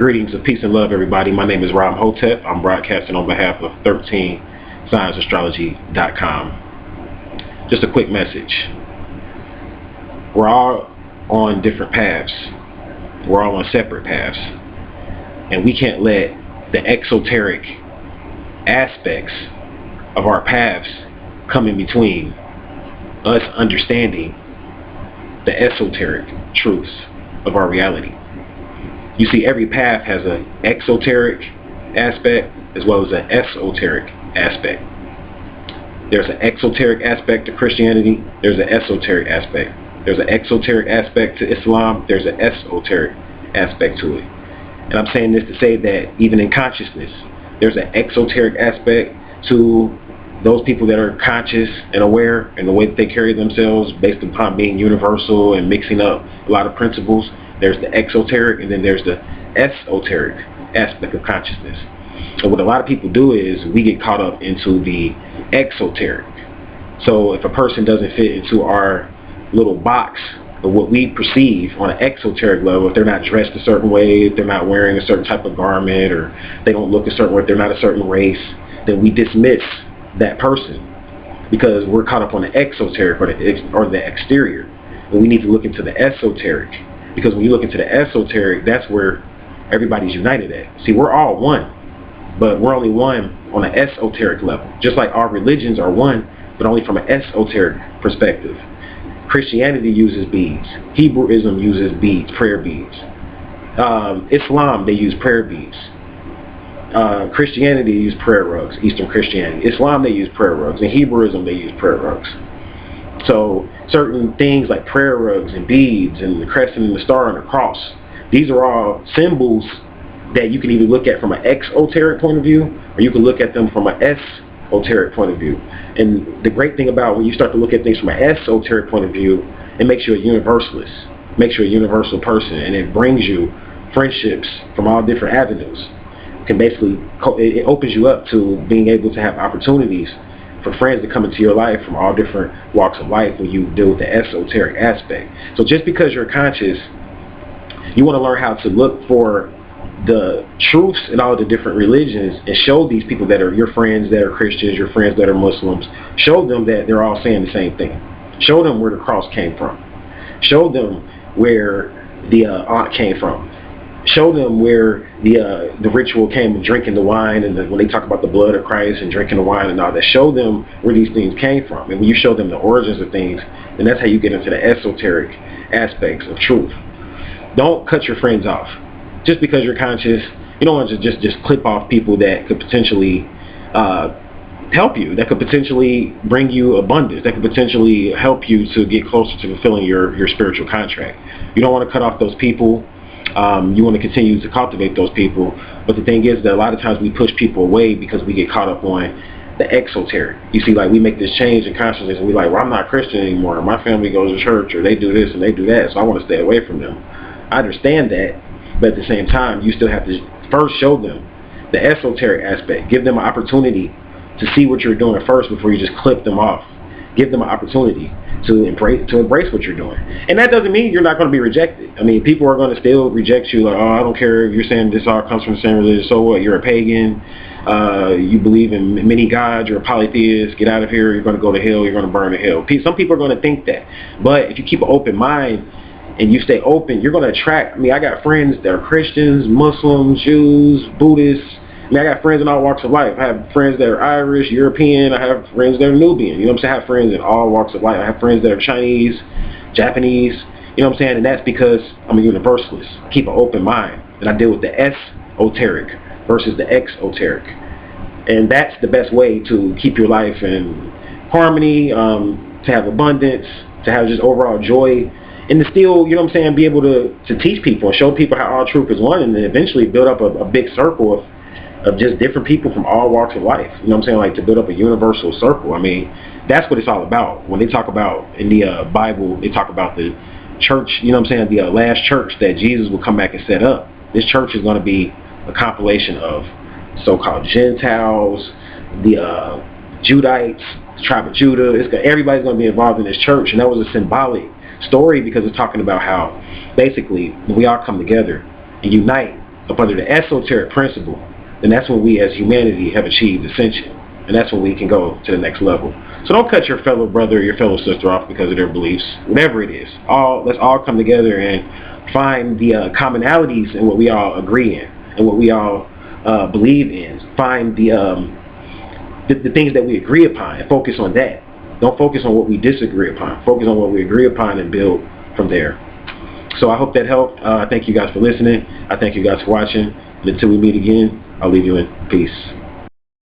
Greetings of peace and love, everybody. My name is Rob Hotep. I'm broadcasting on behalf of 13scienceastrology.com. Just a quick message. We're all on different paths. We're all on separate paths. And we can't let the exoteric aspects of our paths come in between us understanding the esoteric truths of our reality. You see, every path has an exoteric aspect as well as an esoteric aspect. There's an exoteric aspect to Christianity. There's an esoteric aspect. There's an exoteric aspect to Islam. There's an esoteric aspect to it. And I'm saying this to say that even in consciousness, there's an exoteric aspect to those people that are conscious and aware and the way that they carry themselves based upon being universal and mixing up a lot of principles. There's the exoteric, and then there's the esoteric aspect of consciousness. So what a lot of people do is we get caught up into the exoteric. So if a person doesn't fit into our little box of what we perceive on an exoteric level, if they're not dressed a certain way, if they're not wearing a certain type of garment, or they don't look a certain way, if they're not a certain race, then we dismiss that person because we're caught up on the exoteric or the exterior. And we need to look into the esoteric. Because when you look into the esoteric, that's where everybody's united at. See, we're all one, but we're only one on an esoteric level. Just like our religions are one, but only from an esoteric perspective. Christianity uses beads. Hebrewism uses beads, prayer beads. Islam, they use prayer beads. Christianity, they use prayer rugs. Eastern Christianity. Islam, they use prayer rugs. In Hebrewism, they use prayer rugs. So certain things like prayer rugs and beads and the crescent and the star and the cross, these are all symbols that you can either look at from an exoteric point of view or you can look at them from an esoteric point of view. And the great thing about when you start to look at things from an esoteric point of view, it makes you a universalist, makes you a universal person, and it brings you friendships from all different avenues. It opens you up to being able to have opportunities for friends to come into your life from all different walks of life when you deal with the esoteric aspect. So just because you're conscious, you want to learn how to look for the truths in all the different religions and show these people that are your friends that are Christians, your friends that are Muslims, show them that they're all saying the same thing. Show them where the cross came from. Show them where the aunt came from. Show them where the ritual came of drinking the wine and when they talk about the blood of Christ and drinking the wine and all that. Show them where these things came from. And when you show them the origins of things, then that's how you get into the esoteric aspects of truth. Don't cut your friends off. Just because you're conscious, you don't want to just clip off people that could potentially help you, that could potentially bring you abundance, that could potentially help you to get closer to fulfilling your spiritual contract. You don't want to cut off those people. You want to continue to cultivate those people, but the thing is that a lot of times we push people away because we get caught up on the exoteric. You see, like we make this change in consciousness and we're like, well, I'm not Christian anymore. My family goes to church or they do this and they do that, so I want to stay away from them. I understand that, but at the same time, you still have to first show them the esoteric aspect. Give them an opportunity to see what you're doing first before you just clip them off. Give them an opportunity to embrace what you're doing. And that doesn't mean you're not going to be rejected. I mean, people are going to still reject you, like, oh, I don't care if you're saying this all comes from the same religion, so what, you're a pagan, you believe in many gods, you're a polytheist, get out of here, you're going to go to hell, you're going to burn in hell. Some people are going to think that. But if you keep an open mind and you stay open, you're going to attract, I got friends that are Christians, Muslims, Jews, Buddhists. I got friends in all walks of life. I have friends that are Irish, European. I have friends that are Nubian. You know what I'm saying? I have friends in all walks of life. I have friends that are Chinese, Japanese. You know what I'm saying? And that's because I'm a universalist. I keep an open mind. And I deal with the esoteric versus the exoteric. And that's the best way to keep your life in harmony, to have abundance, to have just overall joy. And to still, you know what I'm saying, be able to teach people and show people how all truth is one and then eventually build up a big circle of just different people from all walks of life. You know what I'm saying? Like to build up a universal circle. That's what it's all about. When they talk about, in the Bible, they talk about the church, you know what I'm saying, the last church that Jesus will come back and set up. This church is going to be a compilation of so-called Gentiles, the Judites, the tribe of Judah. Everybody's going to be involved in this church. And that was a symbolic story because it's talking about how basically we all come together and unite up under the esoteric principle, then that's when we as humanity have achieved ascension. And that's when we can go to the next level. So don't cut your fellow brother or your fellow sister off because of their beliefs, whatever it is. Let's all come together and find the commonalities in what we all agree in and what we all believe in. Find the things that we agree upon and focus on that. Don't focus on what we disagree upon. Focus on what we agree upon and build from there. So I hope that helped. I thank you guys for listening. I thank you guys for watching. And until we meet again, I'll leave you in peace.